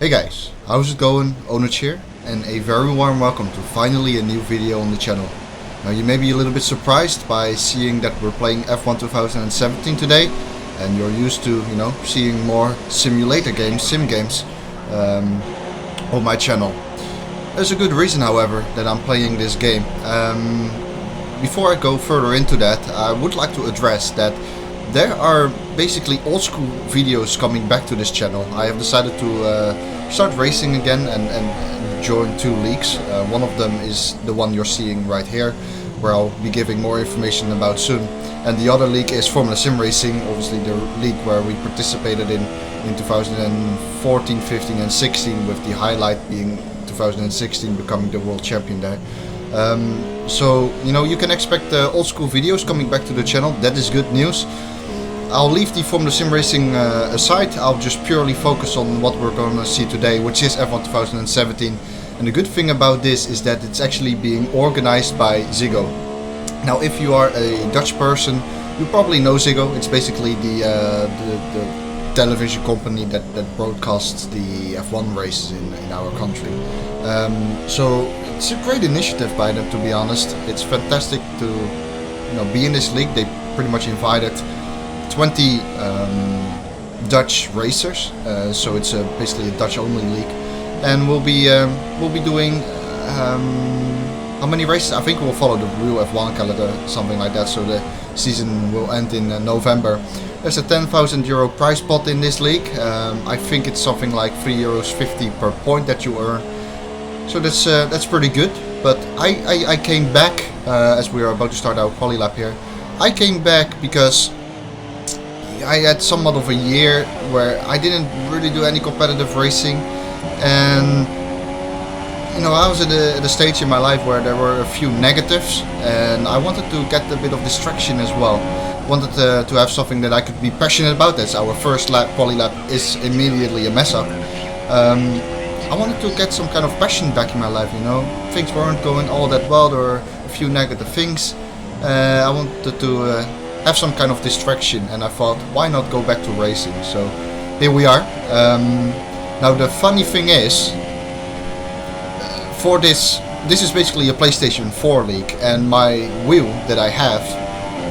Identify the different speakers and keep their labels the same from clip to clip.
Speaker 1: Hey guys, how's it going? Onich here, and a very warm welcome to finally a new video on the channel. Now you may be a little bit surprised by seeing that we're playing F1 2017 today, and you're used to, seeing more simulator games, sim games, on my channel. There's a good reason, however, that I'm playing this game. Before I go further into that, I would like to address that there are basically old school videos coming back to this channel. I have decided to start racing again and join two leagues. One of them is the one you're seeing right here, where I'll be giving more information about soon. And the other league is Formula Sim Racing, obviously the league where we participated in 2014, 15 and 16, with the highlight being 2016 becoming the world champion there. So you can expect old school videos coming back to the channel. That is good news. I'll leave the Formula Sim Racing aside. I'll just purely focus on what we're going to see today, which is F1 2017. And the good thing about this is that it's actually being organized by Ziggo. Now, if you are a Dutch person, you probably know Ziggo. It's basically the television company that broadcasts the F1 races in our country. So it's a great initiative by them, to be honest. It's fantastic to be in this league. They pretty much invited 20 Dutch racers, so it's basically a Dutch-only league, and we'll be doing how many races? I think we'll follow the real F1 calendar, something like that. So the season will end in November. There's a €10,000 prize pot in this league. I think it's something like €3.50 per point that you earn. So that's pretty good. But I came back as we are about to start our quali lap here. I came back because I had somewhat of a year where I didn't really do any competitive racing, and I was at a stage in my life where there were a few negatives, and I wanted to get a bit of distraction as well. Wanted to have something that I could be passionate about. As our first lap, quali lap, is immediately a mess up. I wanted to get some kind of passion back in my life. Things weren't going all that well. There were a few negative things. I wanted to have some kind of distraction, and I thought, why not go back to racing? So here we are. Now the funny thing is, for this is basically a PlayStation 4 league, and my wheel that I have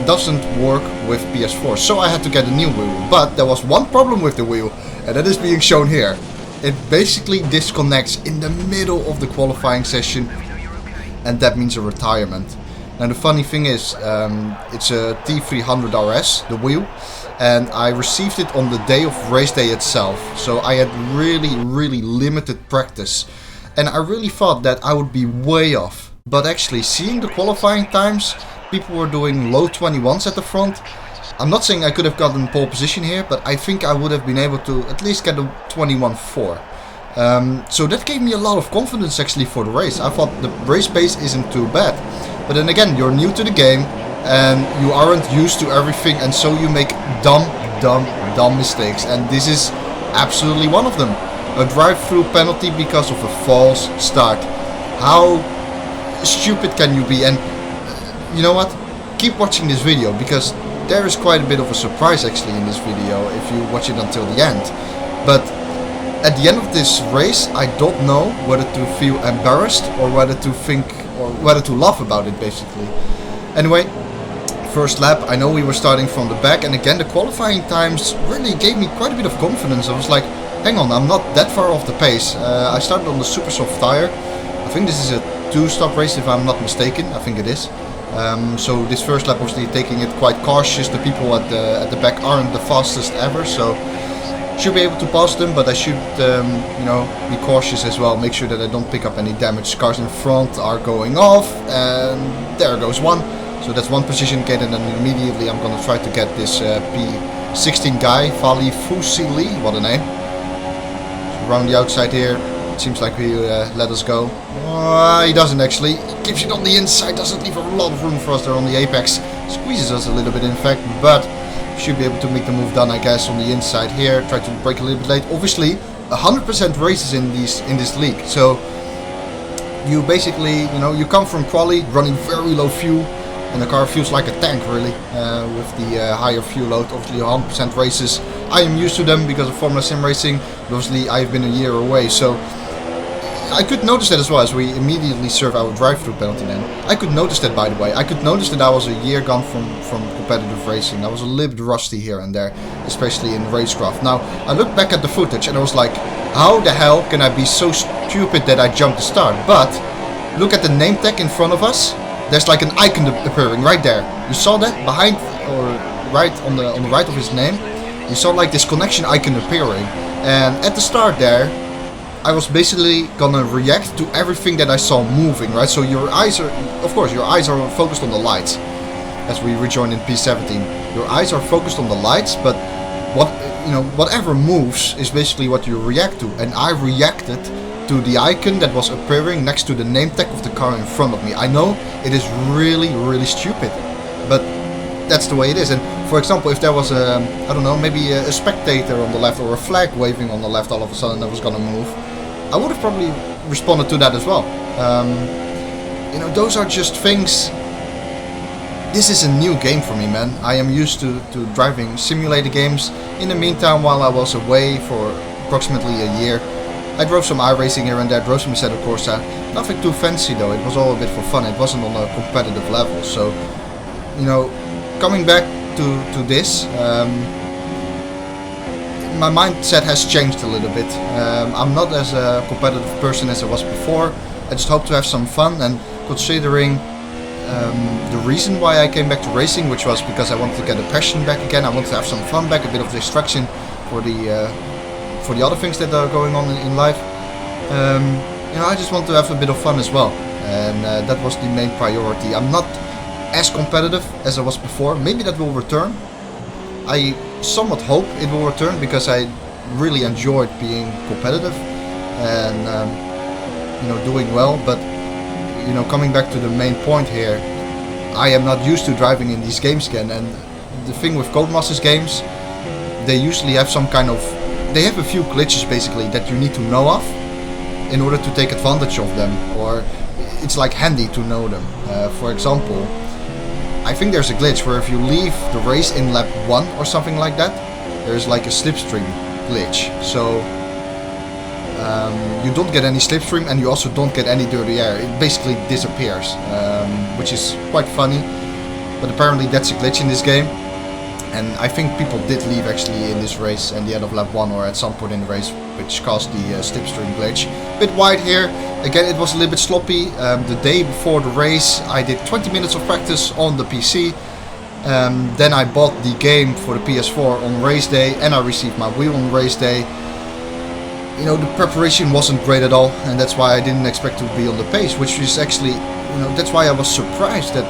Speaker 1: doesn't work with PS4, so I had to get a new wheel. But there was one problem with the wheel, and that is being shown here. It basically disconnects in the middle of the qualifying session, and that means a retirement. Now the funny thing is, it's a T300RS, the wheel, and I received it on the day of race day itself. So I had really limited practice, and I really thought that I would be way off. But actually, seeing the qualifying times, people were doing low 21s at the front. I'm not saying I could have gotten pole position here, but I think I would have been able to at least get a 21.4. So that gave me a lot of confidence actually for the race. I thought the race pace isn't too bad. But then again, you're new to the game and you aren't used to everything, and so you make dumb mistakes. And this is absolutely one of them. A drive-through penalty because of a false start. How stupid can you be? And you know what? Keep watching this video, because there is quite a bit of a surprise actually in this video if you watch it until the end. But at the end of this race, I don't know whether to feel embarrassed or whether to think or whether to laugh about it, basically. Anyway, first lap, I know we were starting from the back, and again the qualifying times really gave me quite a bit of confidence. I was like, hang on, I'm not that far off the pace. I started on the super soft tire. I think this is a 2-stop race if I'm not mistaken. I think it is. So this first lap, obviously taking it quite cautious. The people at the back aren't the fastest ever, so should be able to pass them, but I should be cautious as well. Make sure that I don't pick up any damage. Cars in front are going off, and there goes one. So that's one position gained, and then immediately I'm gonna try to get this P16 guy, Fali Fusili, what a name. So around the outside here, it seems like he let us go. He doesn't actually. He keeps it on the inside, doesn't leave a lot of room for us there on the apex. Squeezes us a little bit in fact, but should be able to make the move done, I guess, on the inside here. Try to brake a little bit late. Obviously, 100% races in this league. So you basically, you come from quali running very low fuel, and the car feels like a tank really, with the higher fuel load. Obviously 100% races, I am used to them because of Formula Sim racing, but obviously I've been a year away, so I could notice that as well, as we immediately serve our drive-through penalty then. I could notice that, by the way. I could notice that I was a year gone from competitive racing. I was a little bit rusty here and there, especially in racecraft. Now, I looked back at the footage and I was like, how the hell can I be so stupid that I jumped the start? But look at the name tag in front of us. There's like an icon appearing right there. You saw that behind, or right on the right of his name. You saw like this connection icon appearing, and at the start there, I was basically gonna react to everything that I saw moving, right? So your eyes are, of course, your eyes are focused on the lights. As we rejoin in P17, your eyes are focused on the lights, but whatever moves is basically what you react to. And I reacted to the icon that was appearing next to the name tag of the car in front of me. I know it is really, really stupid, but that's the way it is. And for example, if there was a, I don't know, maybe a spectator on the left or a flag waving on the left all of a sudden that was gonna move, I would have probably responded to that as well. Those are just things. This is a new game for me, man. I am used to driving simulator games. In the meantime, while I was away for approximately a year, I drove some iRacing here and there, drove some Assetto Corsa. Nothing too fancy though, it was all a bit for fun. It wasn't on a competitive level. So, coming back to this, my mindset has changed a little bit. I'm not as a competitive person as I was before. I just hope to have some fun, and considering the reason why I came back to racing, which was because I wanted to get a passion back again, I wanted to have some fun back, a bit of distraction for the other things that are going on in life. I just want to have a bit of fun as well, and that was the main priority. I'm not as competitive as I was before. Maybe that will return. I somewhat hope it will return because I really enjoyed being competitive and doing well. But coming back to the main point here, I am not used to driving in these games again. And the thing with Codemasters games, they usually have some kind of, they have a few glitches basically that you need to know of in order to take advantage of them, or it's like handy to know them. For example, I think there's a glitch where if you leave the race in lap 1 or something like that, there's like a slipstream glitch. So you don't get any slipstream and you also don't get any dirty air. It basically disappears, which is quite funny. But apparently that's a glitch in this game. And I think people did leave actually in this race at the end of lap 1 or at some point in the race, which caused the slipstream glitch. Bit wide here. Again, it was a little bit sloppy. The day before the race, I did 20 minutes of practice on the PC. Then I bought the game for the PS4 on race day, and I received my wheel on race day. The preparation wasn't great at all, and that's why I didn't expect to be on the pace, which is actually, that's why I was surprised that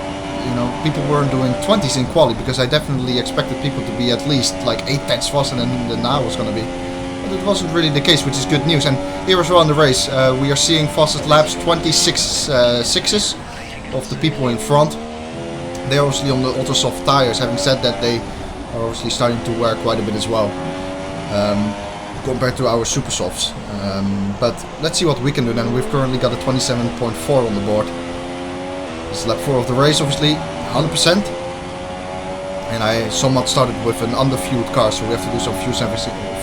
Speaker 1: people weren't doing 20s in quali, because I definitely expected people to be at least like 8/10 faster than I was going to be. But it wasn't really the case, which is good news. And here as well in the race, we are seeing fastest laps, 26.6s of the people in front. They're obviously on the ultra soft tires. Having said that, they are obviously starting to wear quite a bit as well, compared to our super softs. But let's see what we can do then. We've currently got a 27.4 on the board. This is lap 4 of the race, obviously, 100%. And I somewhat started with an under-fueled car, so we have to do some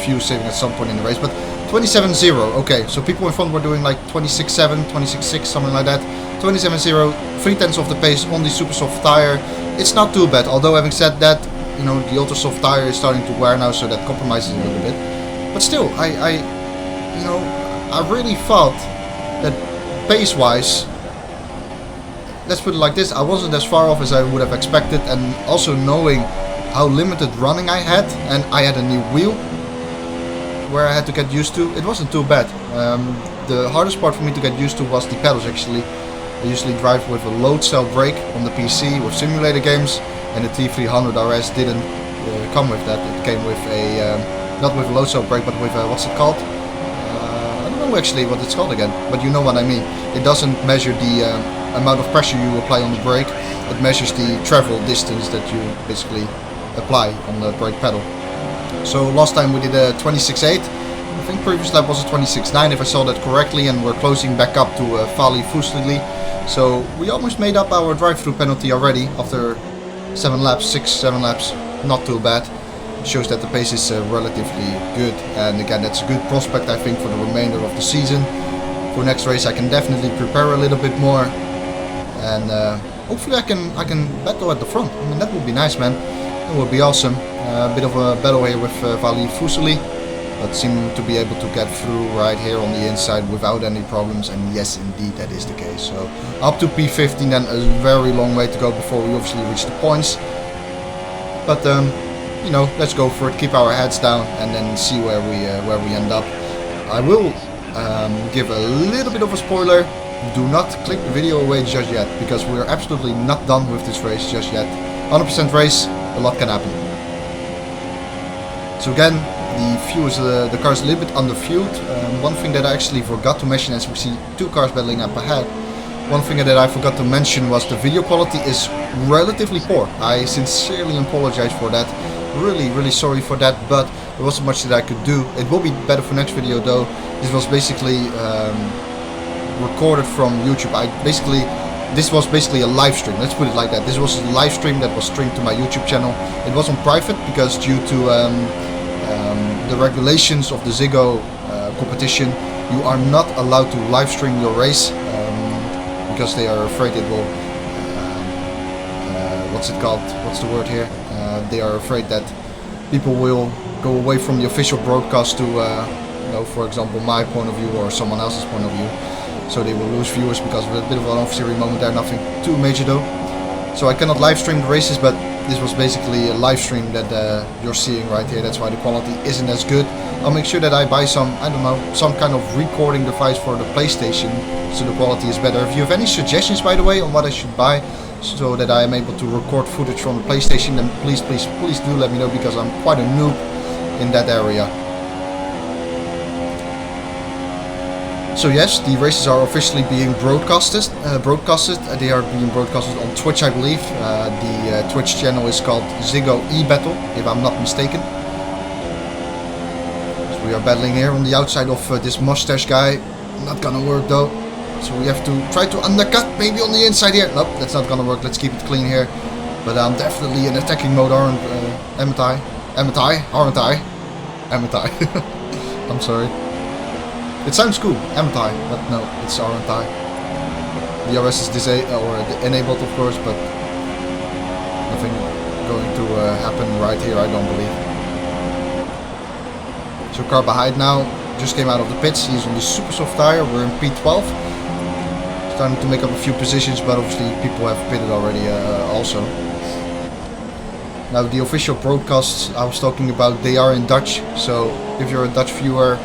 Speaker 1: fuel saving at some point in the race. But 27.0, okay, so people in front were doing like 26.7, 26.6, something like that. 27.0, 3/10 of the pace on the super soft tire. It's not too bad, although having said that, the ultra soft tire is starting to wear now, so that compromises a little bit. But still, I really thought that pace-wise, let's put it like this, I wasn't as far off as I would have expected, and also knowing how limited running I had, and I had a new wheel where I had to get used to, it wasn't too bad. The hardest part for me to get used to was the pedals actually. I usually drive with a load cell brake on the PC with simulator games, and the T300RS didn't come with that. It came with a, not with a load cell brake, but with a, what's it called? I don't know actually what it's called again, but you know what I mean. It doesn't measure the amount of pressure you apply on the brake, it measures the travel distance that you basically apply on the brake pedal. So last time we did a 26.8, think previous lap was a 26.9 if I saw that correctly, and we're closing back up to Vali Fuseli. So we almost made up our drive-through penalty already after 7 laps, 6-7 laps, not too bad. It shows that the pace is relatively good, and again that's a good prospect I think for the remainder of the season. For next race I can definitely prepare a little bit more, and hopefully I can battle at the front. I mean, that would be nice, man. It would be awesome. A bit of a battle here with Vali Fuseli, but seem to be able to get through right here on the inside without any problems, and yes, indeed that is the case. So up to P15, then a very long way to go before we obviously reach the points. But you know, let's go for it. Keep our heads down and then see where we end up. I will give a little bit of a spoiler. Do not click the video away just yet, because we're absolutely not done with this race just yet. 100% race, a lot can happen. So again, the car is a little bit underfueled. One thing that I actually forgot to mention, as we see 2 cars battling up ahead, one thing that I forgot to mention was the video quality is relatively poor. I sincerely apologize for that. Really sorry for that, but there wasn't much that I could do. It will be better for next video though. This was basically recorded from YouTube. This was basically a live stream, let's put it like that. This was a live stream that was streamed to my YouTube channel. It was on private because due to the regulations of the Ziggo competition, you are not allowed to live stream your race because they are afraid it will what's it called, what's the word here, they are afraid that people will go away from the official broadcast to you know, for example my point of view or someone else's point of view. So they will lose viewers because of a bit of an off-series moment there, nothing too major though. So I cannot live stream the races, but this was basically a live stream that you're seeing right here. That's why the quality isn't as good. I'll make sure that I buy some, I don't know, some kind of recording device for the PlayStation so the quality is better. If you have any suggestions, by the way, on what I should buy so that I am able to record footage from the PlayStation, then please do let me know, because I'm quite a noob in that area. So yes, the races are officially being broadcasted. They are being broadcasted on Twitch, I believe. The Twitch channel is called Ziggo eBattle, if I'm not mistaken. So we are battling here on the outside of this mustache guy. Not gonna work though. So we have to try to undercut, maybe on the inside here. Nope, that's not gonna work. Let's keep it clean here. But I'm definitely in attacking mode, aren't I? I'm sorry. It sounds cool, aren't I? But no, it's aren't I. The RS is enabled, of course, but nothing going to happen right here, I don't believe. So car behind now just came out of the pits. He's on the super soft tire. We're in P12. Starting to make up a few positions, but obviously people have pitted already also. Now the official broadcasts I was talking about, they are in Dutch. So if you're a Dutch viewer,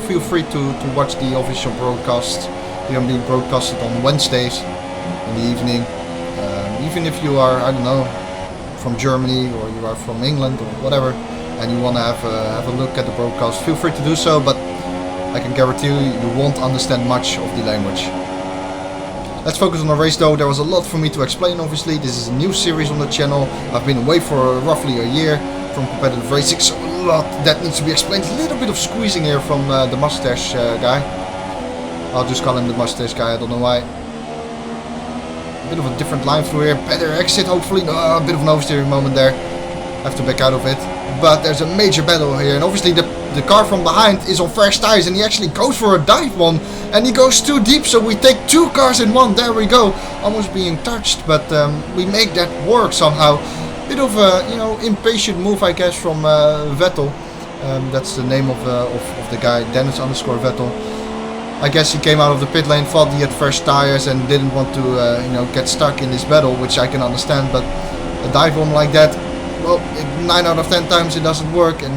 Speaker 1: feel free to watch the official broadcasts. They are being broadcasted on Wednesdays in the evening. Even if you are, I don't know, from Germany or you are from England or whatever, and you want to have a look at the broadcast, feel free to do so, but I can guarantee you won't understand much of the language. Let's focus on the race though. There was a lot for me to explain, obviously. This is a new series on the channel. I've been away for roughly a year from competitive racing, so a lot that needs to be explained. A little bit of squeezing here from the mustache guy. I'll just call him the mustache guy, I don't know why. A bit of a different line through here. Better exit, hopefully. No, a bit of an oversteering moment there. Have to back out of it. But there's a major battle here, and obviously the car from behind is on fresh tires, and he actually goes for a dive one, and he goes too deep, so we take 2 cars in one. There we go. Almost being touched, but we make that work somehow. Bit of a, you know, impatient move, I guess, from Vettel. That's the name of the guy, Dennis _ Vettel. I guess he came out of the pit lane, thought he had fresh tires, and didn't want to, you know, get stuck in this battle, which I can understand. But a dive bomb like that, well, 9 out of 10 times it doesn't work, and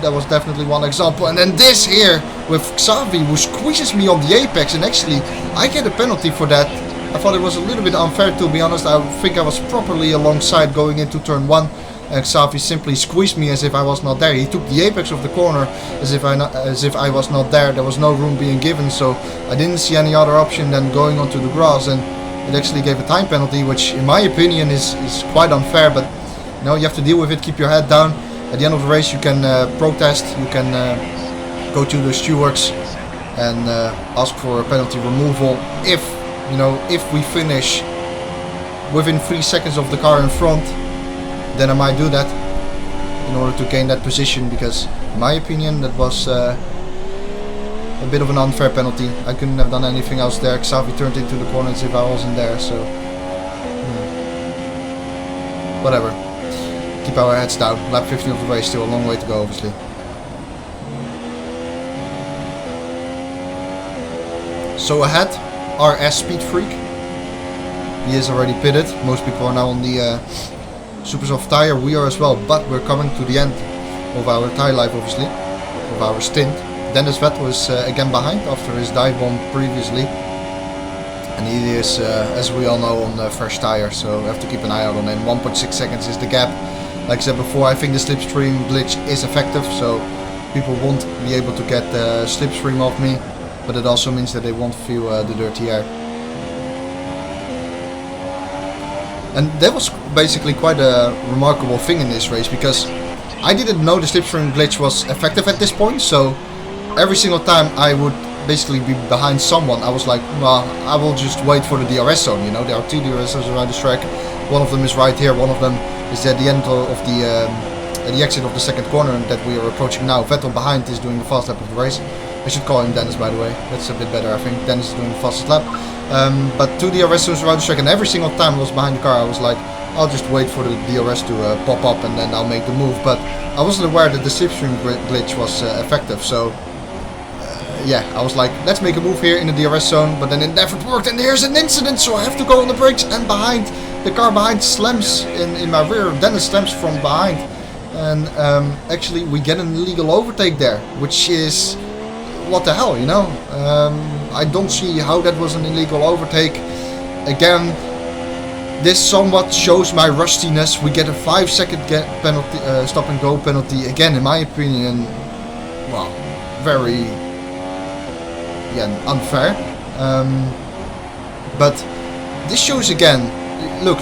Speaker 1: that was definitely one example. And then this here with Xavi, who squeezes me on the apex, and actually I get a penalty for that. I thought it was a little bit unfair, to be honest. I think I was properly alongside going into turn 1, and Xavi simply squeezed me as if I was not there. He took the apex of the corner as if I was not there. There was no room being given, so I didn't see any other option than going onto the grass, and it actually gave a time penalty, which in my opinion is quite unfair. But you know, you have to deal with it. Keep your head down. At the end of the race, you can protest. You can go to the stewards and ask for a penalty removal. If, you know, if we finish within 3 seconds of the car in front, then I might do that in order to gain that position, because in my opinion that was a bit of an unfair penalty. I couldn't have done anything else there. Xavi turned into the corner as if I wasn't there, so whatever. Keep our heads down. Lap 15 of the race, still a long way to go obviously. So ahead, RS Speed Freak. He is already pitted. Most people are now on the super soft tire. We are as well, but we're coming to the end of our tire life obviously, of our stint. Dennis Vettel is again behind after his dive bomb previously. And he is, as we all know, on fresh tire, so we have to keep an eye out on him. 1.6 seconds is the gap. Like I said before, I think the slipstream glitch is effective, so people won't be able to get the slipstream off me. But it also means that they won't feel the dirty air. And that was basically quite a remarkable thing in this race, because I didn't know the slipstream glitch was effective at this point, so every single time I would basically be behind someone, I was like, well, I will just wait for the DRS zone, you know. There are 2 DRS zones around this track. One of them is right here, one of them is at the end of the exit of the second corner that we are approaching now. Vettel behind is doing the fast lap of the race. I should call him Dennis, by the way. That's a bit better, I think. Dennis is doing the fastest lap. But 2 DRS zones around the track, and every single time I was behind the car, I was like, I'll just wait for the DRS to pop up and then I'll make the move. But I wasn't aware that the slipstream glitch was effective, so yeah, I was like, let's make a move here in the DRS zone, but then it never worked, and here's an incident, so I have to go on the brakes, and behind, the car behind slams in my rear. Dennis slams from behind, and actually we get an illegal overtake there, which is, what the hell, you know. I don't see how that was an illegal overtake. Again, this somewhat shows my rustiness. We get a 5-second penalty, stop and go penalty, again in my opinion, well, very unfair. But this shows again, look,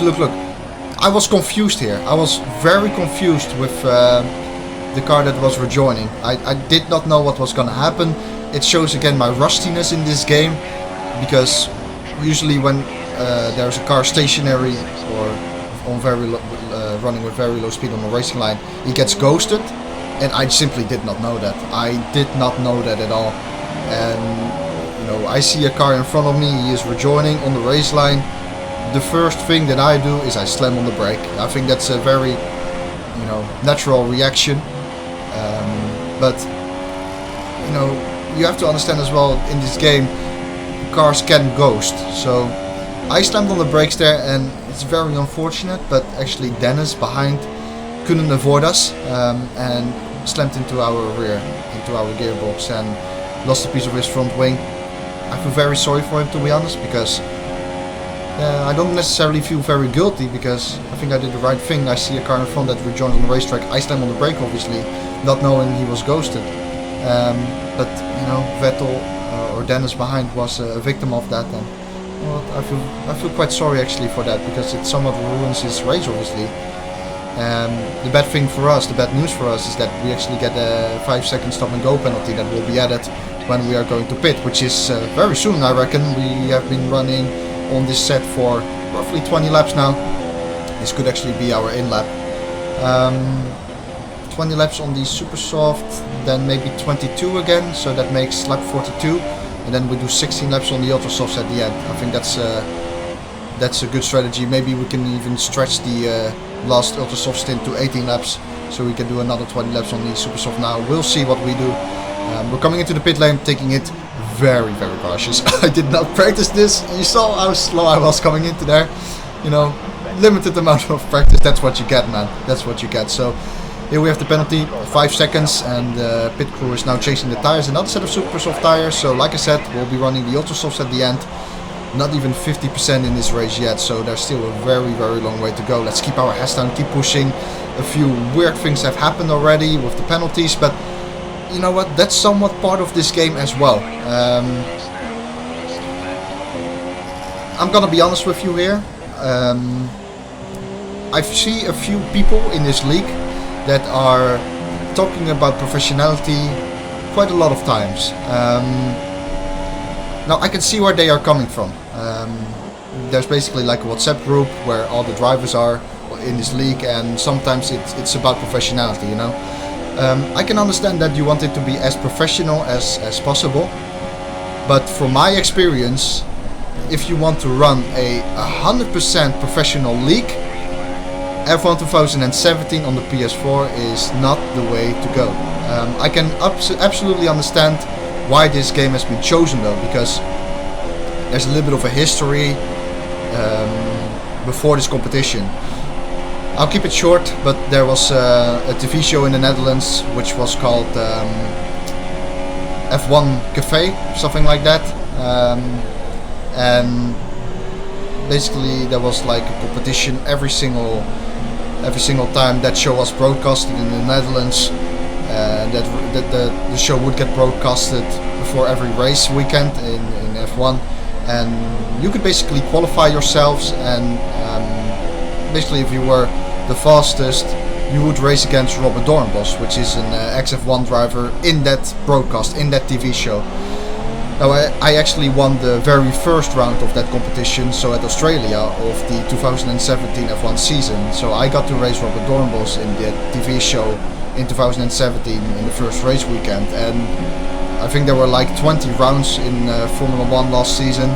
Speaker 1: I was confused here. I was very confused with the car that was rejoining. I did not know what was gonna happen. It shows again my rustiness in this game, because usually when there's a car stationary or on running with very low speed on the racing line, he gets ghosted, and I simply did not know that. I did not know that at all. And you know, I see a car in front of me, he is rejoining on the race line. The first thing that I do is I slam on the brake. I think that's a very, you know, natural reaction. But you know, you have to understand as well, in this game cars can ghost. So I slammed on the brakes there, and it's very unfortunate, but actually Dennis behind couldn't avoid us, and slammed into our rear, into our gearbox, and lost a piece of his front wing. I feel very sorry for him, to be honest, because I don't necessarily feel very guilty, because I think I did the right thing. I see a car in front that rejoined on the racetrack. I slam on the brake, obviously, not knowing he was ghosted. But you know, Vettel or Dennis behind was a victim of that, and well, I feel quite sorry actually for that, because it somewhat ruins his race, obviously. The bad thing for us, the bad news for us, is that we actually get a 5-second stop and go penalty that will be added when we are going to pit, which is very soon, I reckon. We have been running on this set for roughly 20 laps now. This could actually be our in lap. 20 laps on the super soft, then maybe 22 again, so that makes lap 42, and then we do 16 laps on the ultra softs at the end. I think that's a good strategy. Maybe we can even stretch the last ultra soft stint to 18 laps, so we can do another 20 laps on the super soft now. We'll see what we do. We're coming into the pit lane, taking it very, very cautious. I did not practice this. You saw how slow I was coming into there. You know, limited amount of practice. That's what you get, man. That's what you get. So here we have the penalty, 5 seconds, and the pit crew is now changing the tires. Another set of super soft tires. So like I said, we'll be running the ultra softs at the end. Not even 50% in this race yet, so there's still a very, very long way to go. Let's keep our heads down, keep pushing. A few weird things have happened already with the penalties, but you know what, that's somewhat part of this game as well. I'm gonna be honest with you here. I see a few people in this league that are talking about professionality, quite a lot of times. Now I can see where they are coming from. There's basically like a WhatsApp group where all the drivers are in this league, and sometimes it's about professionality, you know. I can understand that you want it to be as professional as possible, but from my experience, if you want to run a 100% professional league, F1 2017 on the PS4 is not the way to go. I can absolutely understand why this game has been chosen though, because there's a little bit of a history before this competition. I'll keep it short, but there was a TV show in the Netherlands which was called F1 Café, something like that, and basically there was like a competition every single time that show was broadcasted in the Netherlands. That the show would get broadcasted before every race weekend in F1, and you could basically qualify yourselves, and basically if you were the fastest, you would race against Robert Doornbos, which is an ex-F1 driver in that broadcast, in that TV show. Now I actually won the very first round of that competition, so at Australia, of the 2017 F1 season. So I got to race Robert Doornbos in that TV show in 2017 in the first race weekend, and I think there were like 20 rounds in Formula 1 last season.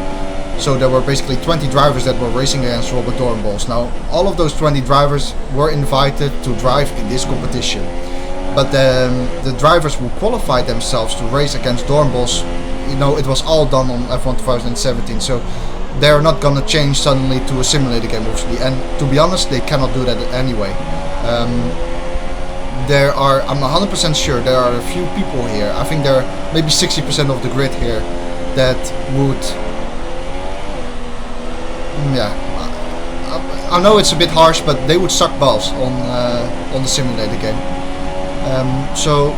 Speaker 1: So there were basically 20 drivers that were racing against Robert Doornbos. Now all of those 20 drivers were invited to drive in this competition, but the drivers who qualified themselves to race against Doornbos, you know, it was all done on F1 2017, so they're not gonna change suddenly to a simulator game obviously, and to be honest they cannot do that anyway. There are, I'm 100% sure there are a few people here, I think there are maybe 60% of the grid here, that would, yeah, I know it's a bit harsh, but they would suck balls on the simulator game. So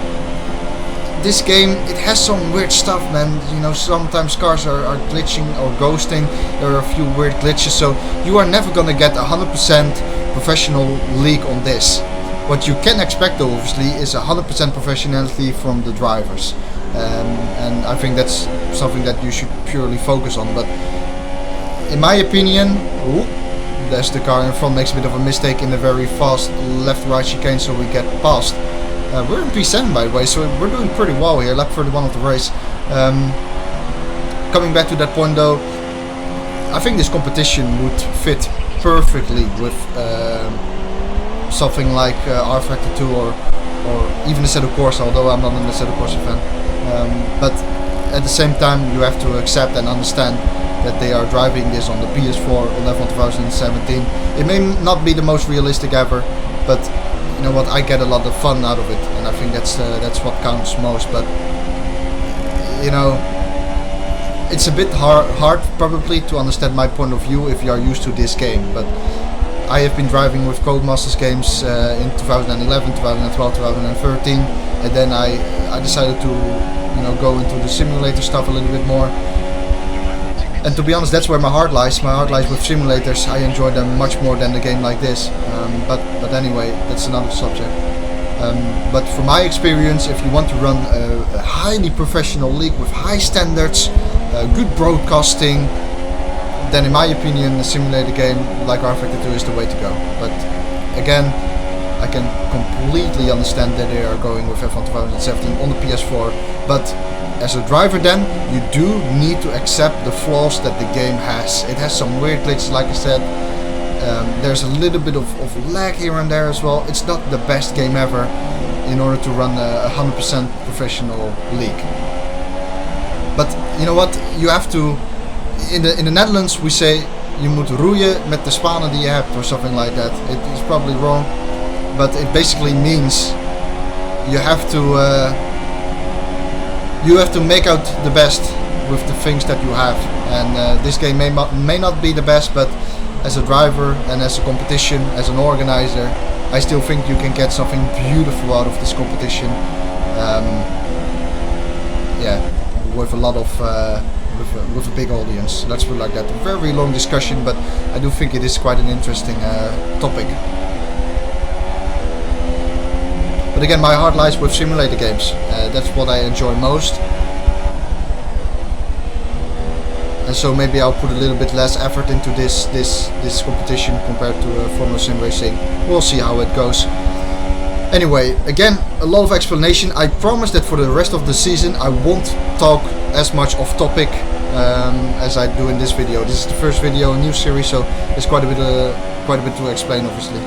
Speaker 1: this game, it has some weird stuff, man. You know, sometimes cars are glitching or ghosting. There are a few weird glitches, so you are never gonna get 100% professional league on this. What you can expect though, obviously, is 100% professionality from the drivers, and I think that's something that you should purely focus on. But in my opinion, ooh, there's the car in front, makes a bit of a mistake in the very fast left-right chicane, so we get past. We're in P7 by the way, so we're doing pretty well here, lap 31 of the race. Coming back to that point though, I think this competition would fit perfectly with something like R Factor 2 or even Assetto Corsa, although I'm not an Assetto Corsa fan. But at the same time you have to accept and understand that they are driving this on the PS4 on F1 2017. It may not be the most realistic ever, but you know what, I get a lot of fun out of it, and I think that's what counts most. But you know, it's a bit hard probably to understand my point of view if you are used to this game, but I have been driving with Codemasters games in 2011, 2012, 2013, and then I decided to, you know, go into the simulator stuff a little bit more. And to be honest, that's where my heart lies. My heart lies with simulators. I enjoy them much more than a game like this. But anyway, that's another subject. But from my experience, if you want to run a highly professional league with high standards, good broadcasting, then in my opinion a simulator game like R Factor 2 is the way to go. But again, I can completely understand that they are going with F1 2017 on the PS4, but as a driver then, you do need to accept the flaws that the game has. It has some weird glitches, like I said. There's a little bit of lag here and there as well. It's not the best game ever in order to run a 100% professional league. But you know what, you have to, in the Netherlands we say je moet roeien met de spanen die je hebt, or something like that. It is probably wrong, but it basically means you have to make out the best with the things that you have. And this game may not be the best, but as a driver and as a competition, as an organizer, I still think you can get something beautiful out of this competition. Yeah, with a lot of with a big audience. Let's put it like that. A very long discussion, but I do think it is quite an interesting topic. But But again, my heart lies with simulator games. That's what I enjoy most. And so maybe I'll put a little bit less effort into this competition compared to Formula Sim racing. We'll see how it goes. Anyway, again, a lot of explanation. I promise that for the rest of the season I won't talk as much off topic as I do in this video. This is the first video, a new series, so there's quite a bit to explain, obviously.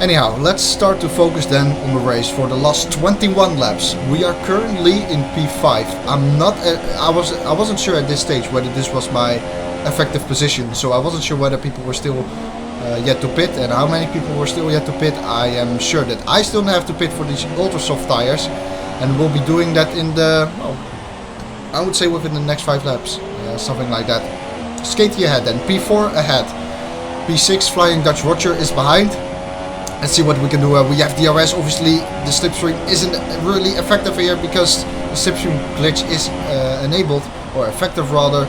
Speaker 1: Anyhow, let's start to focus then on the race for the last 21 laps. We are currently in P5. I wasn't sure at this stage whether this was my effective position, so I wasn't sure whether people were still yet to pit and how many people were still yet to pit. I am sure that I still have to pit for these ultra soft tires, and we'll be doing that in the, well, I would say within the next 5 laps, something like that. Skatey ahead then, P4 ahead, P6 Flying Dutch Roger is behind. Let's see what we can do. We have DRS, obviously the slipstream isn't really effective here because the slipstream glitch is enabled, or effective rather.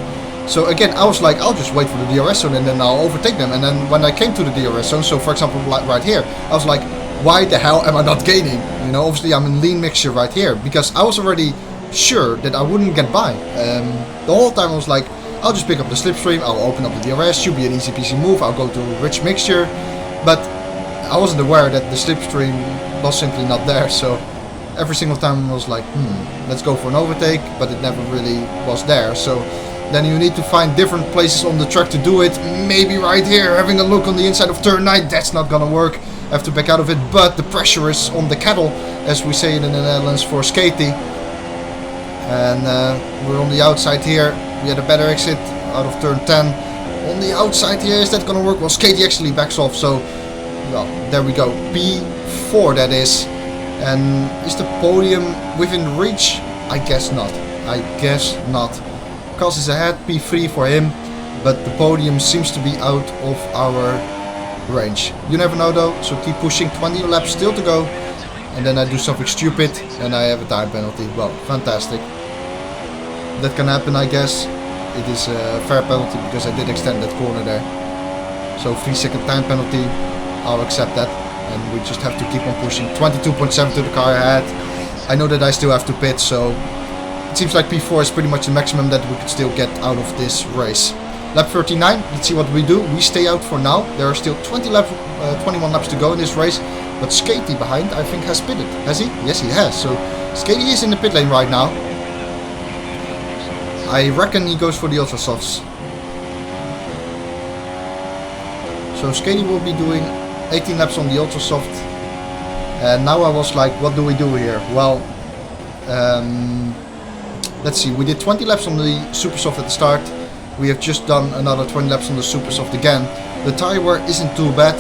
Speaker 1: So again, I was like, I'll just wait for the DRS zone and then I'll overtake them. And then when I came to the DRS zone, so for example like right here, I was like, why the hell am I not gaining? You know, obviously I'm in lean mixture right here because I was already sure that I wouldn't get by. The whole time I was like, I'll just pick up the slipstream, I'll open up the DRS, should be an easy peasy move, I'll go to rich mixture. But I wasn't aware that the slipstream was simply not there, so every single time I was like, let's go for an overtake, but it never really was there. So then you need to find different places on the track to do it. Maybe right here, having a look on the inside of turn 9, that's not gonna work. I have to back out of it, but the pressure is on the kettle, as we say it in the Netherlands, for Skatey. And we're on the outside here. We had a better exit out of turn 10. On the outside here, is that gonna work? Well, Skatey actually backs off, so well, there we go. P4 that is. And is the podium within reach? I guess not. I guess not. Kals is ahead, P3 for him, but the podium seems to be out of our range. You never know though, so keep pushing. 20 laps still to go, and then I do something stupid and I have a time penalty. Well, fantastic. That can happen, I guess. It is a fair penalty because I did extend that corner there. So 3-second time penalty, I'll accept that, and we just have to keep on pushing. 22.7 to the car ahead. I know that I still have to pit, so it seems like P4 is pretty much the maximum that we could still get out of this race. Lap 39, let's see what we do. We stay out for now. There are still 21 laps to go in this race, but Skatey behind, I think, has pitted. Has he? Yes, he has. So Skatey is in the pit lane right now. I reckon he goes for the ultra softs. So Skatey will be doing 18 laps on the ultra soft. And now I was like, what do we do here? Well, let's see. We did 20 laps on the super soft at the start. We have just done another 20 laps on the super soft again. The tire wear isn't too bad.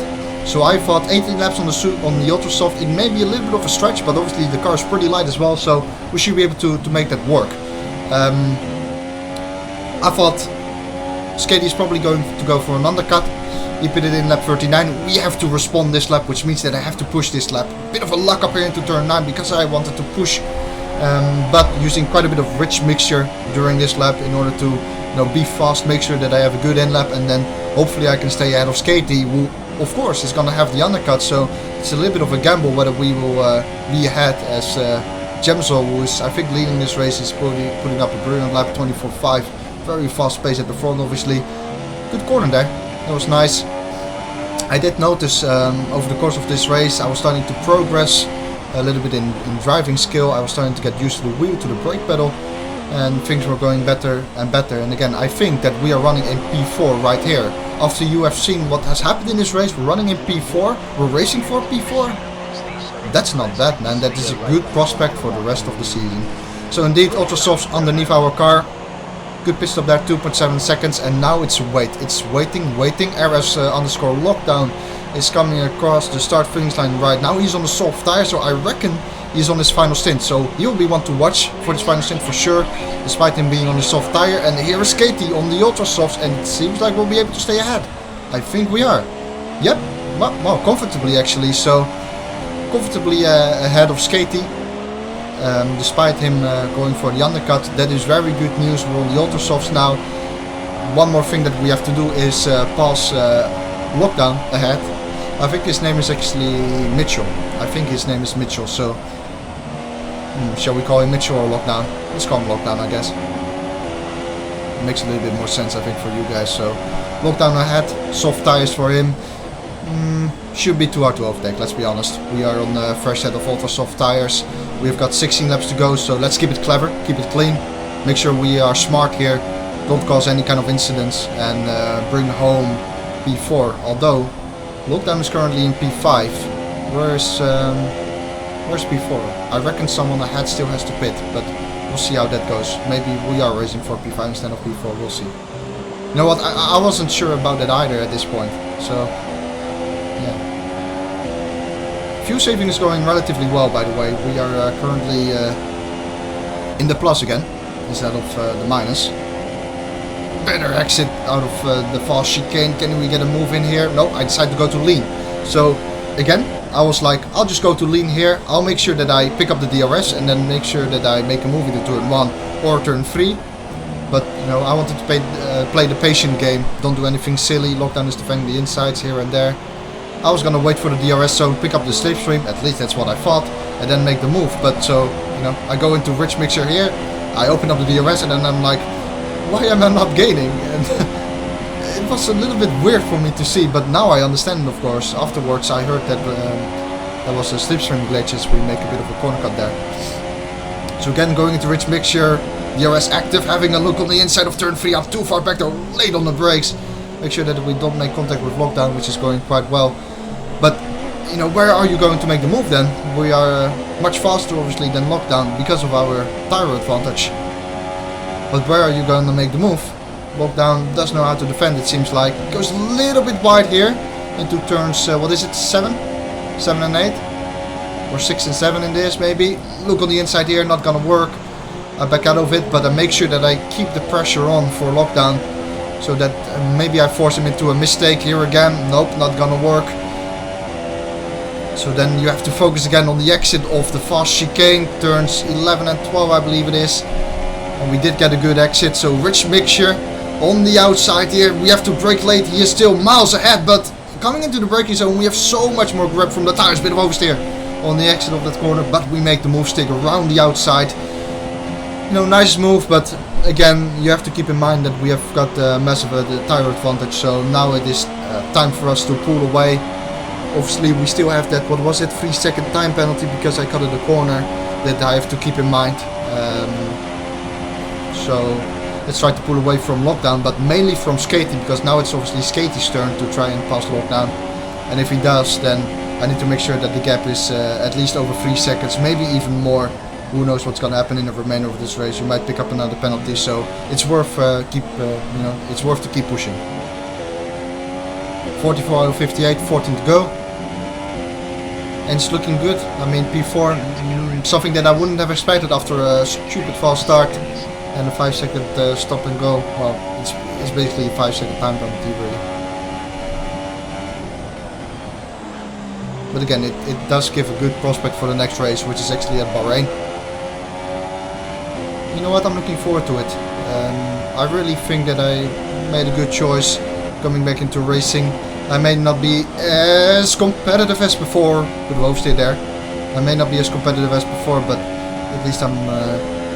Speaker 1: So I thought 18 laps on the ultra soft. It may be a little bit of a stretch, but obviously the car is pretty light as well, so we should be able to make that work. I thought Skatey is probably going to go for an undercut. He pitted in lap 39. We have to respond this lap, which means that I have to push this lap. Bit of a luck up here into turn 9 because I wanted to push, but using quite a bit of rich mixture during this lap in order to, you know, be fast, make sure that I have a good end lap, and then hopefully I can stay ahead of Skatey, who of course is going to have the undercut. So it's a little bit of a gamble whether we will be ahead, as Gemso, who is I think leading this race, is putting up a brilliant lap, 24.5. Very fast pace at the front, obviously. Good corner there. That was nice. I did notice over the course of this race I was starting to progress a little bit in driving skill. I was starting to get used to the wheel, to the brake pedal, and things were going better and better. And again, I think that we are running in P4 right here. After you have seen what has happened in this race, we're running in P4. We're racing for P4. That's not bad, man. That is a good prospect for the rest of the season. So indeed, ultra softs underneath our car. Good pit stop there, 2.7 seconds, and now it's wait. It's waiting. RS underscore lockdown is coming across the start finish line right now. He's on the soft tire, so I reckon he's on his final stint. So he'll be one to watch for this final stint for sure, despite him being on the soft tire. And here is Skatey on the ultra softs, and it seems like we'll be able to stay ahead. I think we are. Yep, well, comfortably actually. So comfortably ahead of Skatey. Despite him going for the undercut. That is very good news. We're on the ultra softs now. One more thing that we have to do is pass lockdown ahead. I think his name is actually Mitchell. I think his name is Mitchell, so... shall we call him Mitchell or Lockdown? Let's call him Lockdown, I guess. It makes a little bit more sense, I think, for you guys. So, Lockdown ahead, soft tires for him. Should be too hard to overtake, let's be honest. We are on the fresh set of ultra soft tires. We've got 16 laps to go, so let's keep it clever, keep it clean. Make sure we are smart here, don't cause any kind of incidents, and bring home P4. Although, Lockdown is currently in P5. Where's P4? I reckon someone ahead still has to pit, but we'll see how that goes. Maybe we are racing for P5 instead of P4, we'll see. You know what, I wasn't sure about that either at this point, so yeah. Fuel saving is going relatively well, by the way. We are currently in the plus again, instead of the minus. Better exit out of the fast chicane. Can we get a move in here? No, I decided to go to lean. So, again, I was like, I'll just go to lean here. I'll make sure that I pick up the DRS and then make sure that I make a move either turn 1 or turn 3. But, you know, I wanted to play the patient game. Don't do anything silly. Lockdown is defending the insides here and there. I was gonna wait for the DRS zone, pick up the slipstream, at least that's what I thought, and then make the move. But so, you know, I go into rich mixture here, I open up the DRS, and then I'm like, why am I not gaining? And it was a little bit weird for me to see, but now I understand, of course. Afterwards, I heard that there was a slipstream glitches. We make a bit of a corner cut there. So again, going into rich mixture, DRS active, having a look on the inside of turn 3. I'm too far back, they're late on the brakes. Make sure that we don't make contact with Lockdown, which is going quite well. But, you know, where are you going to make the move then? We are much faster, obviously, than Lockdown because of our tire advantage. But where are you going to make the move? Lockdown does know how to defend, it seems like. Goes a little bit wide here into turns, what is it, 7? 7 and 8? Or 6 and 7 in this, maybe. Look on the inside here, not gonna work. I back out of it, but I make sure that I keep the pressure on for Lockdown. So that maybe I force him into a mistake here again. Nope, not gonna work. So then you have to focus again on the exit of the fast chicane. Turns 11 and 12, I believe it is. And we did get a good exit. So rich mixture on the outside here. We have to brake late. He is still miles ahead. But coming into the braking zone, we have so much more grip from the tires. Bit of oversteer on the exit of that corner. But we make the move stick around the outside. You know, nice move. But again, you have to keep in mind that we have got massive tire advantage. So now it is time for us to pull away. Obviously, we still have that, what was it, 3-second time penalty because I cut in the corner that I have to keep in mind. So let's try to pull away from Lockdown, but mainly from Skatey, because now it's obviously Skatey's turn to try and pass Lockdown. And if he does, then I need to make sure that the gap is at least over 3 seconds, maybe even more. Who knows what's going to happen in the remainder of this race? You might pick up another penalty, so it's worth it's worth to keep pushing. 44 out of 58, 14 to go. And it's looking good. I mean, P4, something that I wouldn't have expected after a stupid fast start and a 5-second stop and go. Well, it's basically a 5-second time penalty, really. But again, it does give a good prospect for the next race, which is actually at Bahrain. You know what? I'm looking forward to it. I really think that I made a good choice coming back into racing. I may not be as competitive as before. Good oversteer there. I may not be as competitive as before, but at least I'm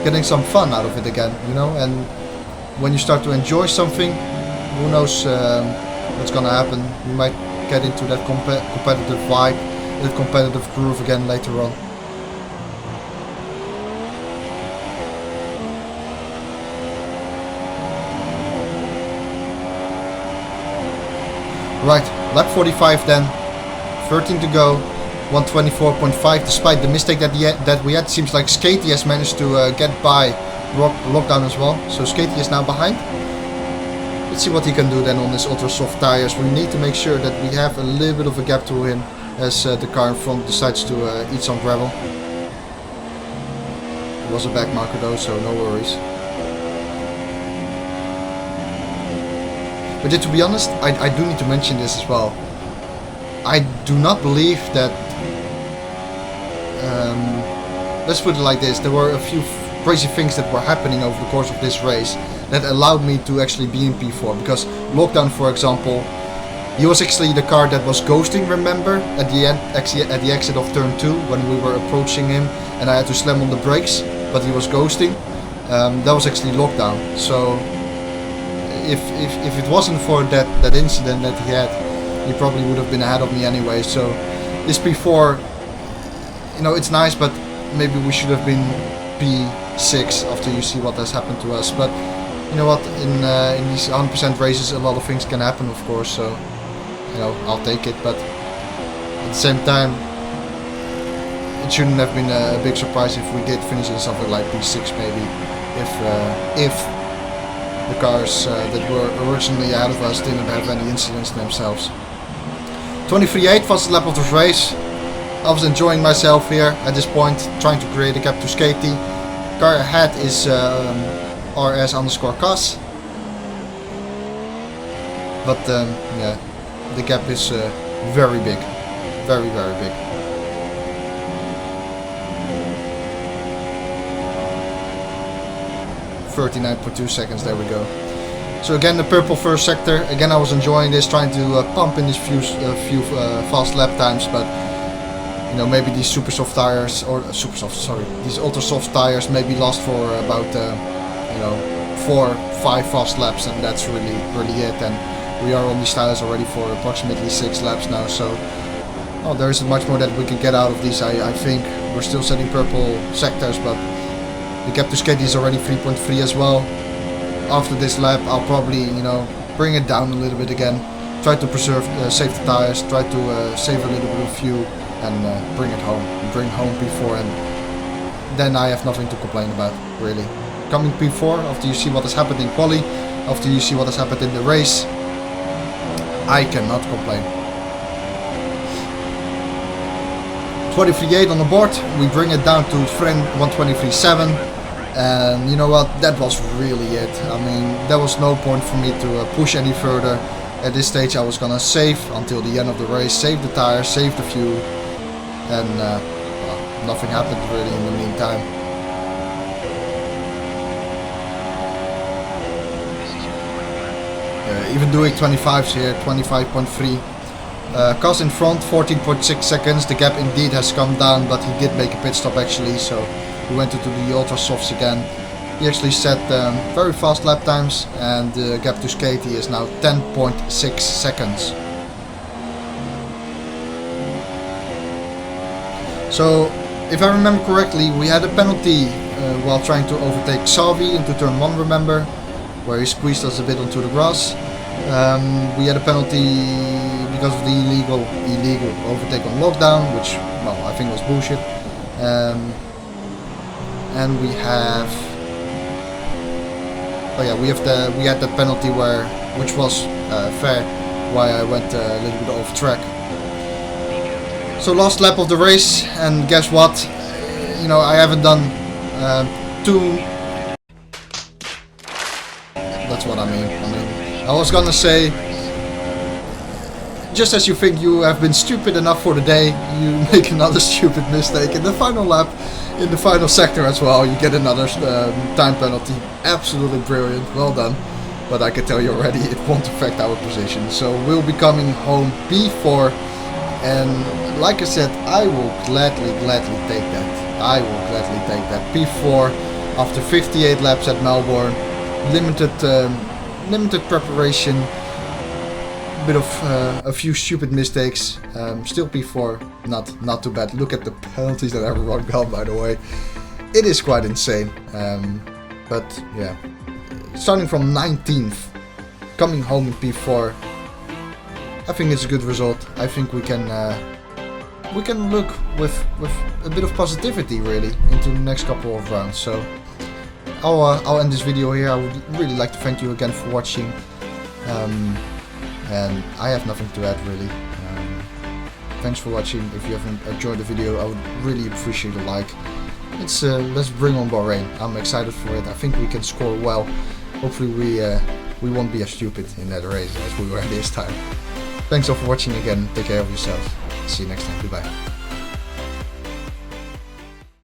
Speaker 1: getting some fun out of it again, you know. And when you start to enjoy something, who knows what's gonna happen. You might get into that competitive vibe, that competitive groove again later on. Right, lap 45 then, 13 to go, 124.5. Despite the mistake that we had, seems like Skatey has managed to get by Lockdown as well. So Skatey is now behind. Let's see what he can do then on his ultra soft tires. We need to make sure that we have a little bit of a gap to him as the car in front decides to eat some gravel. It was a back marker though, so no worries. But to be honest, I do need to mention this as well. I do not believe that... let's put it like this. There were a few crazy things that were happening over the course of this race that allowed me to actually be in P4. Because Lockdown, for example, He was actually the car that was ghosting, remember, at the end, at the exit of turn 2 when we were approaching him and I had to slam on the brakes, but he was ghosting. That was actually lockdown. So if it wasn't for that incident that he had, he probably would have been ahead of me anyway. So this P4, you know, it's nice, but maybe we should have been P6 after you see what has happened to us. But you know what, in these 100% races a lot of things can happen, of course, so you know, I'll take it. But at the same time, it shouldn't have been a big surprise if we did finish in something like P6 maybe, if the cars that were originally ahead of us didn't have any incidents themselves. 23.8 was the lap of the race. I was enjoying myself here at this point, trying to create a gap to Skaty. Car ahead is RS_CAS. But yeah, the gap is very big, very big. .2 seconds, there we go. So again, the purple first sector. Again, I was enjoying this, trying to pump in these few fast lap times, but you know, maybe these super soft tires, or these ultra soft tires maybe last for about you know, 4-5 fast laps, and that's really it. And we are on these tires already for approximately 6 laps now, so there isn't much more that we can get out of these. I think we're still setting purple sectors, but the gap to Skaty is already 3.3 as well. After this lap, I'll probably, you know, bring it down a little bit again, try to preserve, save the tires, try to save a little bit of fuel, and bring it home, bring home P4, and then I have nothing to complain about, really. Coming P4, after you see what has happened in quali, after you see what has happened in the race, I cannot complain. 23.8 on the board, we bring it down to 123.7, and you know what, that was really it. I mean, there was no point for me to push any further. At this stage I was gonna save until the end of the race, save the tires, save the fuel, and well, nothing happened really in the meantime. Even doing 25s here, 25.3. CAS in front, 14.6 seconds. The gap indeed has come down, but he did make a pit stop actually, so we went into the ultra softs again. He actually set very fast lap times, and the gap to Skaty is now 10.6 seconds. So, if I remember correctly, we had a penalty while trying to overtake Xavi into turn 1, remember? Where he squeezed us a bit onto the grass. We had a penalty because of the illegal overtake on lockdown, which, well, I think was bullshit. And we have, oh yeah, we had that penalty which was fair, why I went a little bit off track. So last lap of the race, and guess what? You know, I haven't done that's what I mean. I was gonna say, just as you think you have been stupid enough for the day, you make another stupid mistake in the final lap, in the final sector as well. You get another time penalty. Absolutely brilliant, well done. But I can tell you already, it won't affect our position. So we'll be coming home P4, and like I said, I will gladly take that. I will gladly take that P4 after 58 laps at Melbourne. Limited preparation, bit of a few stupid mistakes. Still P4, not too bad. Look at the penalties that everyone got, by the way. It is quite insane. But yeah, starting from 19th, coming home in P4, I think it's a good result. I think we can look with a bit of positivity really into the next couple of rounds. So I'll end this video here. I would really like to thank you again for watching, and I have nothing to add really. Thanks for watching. If you haven't enjoyed the video, I would really appreciate a like. Let's bring on Bahrain. I'm excited for it. I think we can score well. Hopefully we won't be as stupid in that race as we were this time. Thanks all for watching again. Take care of yourselves. See you next time. Goodbye.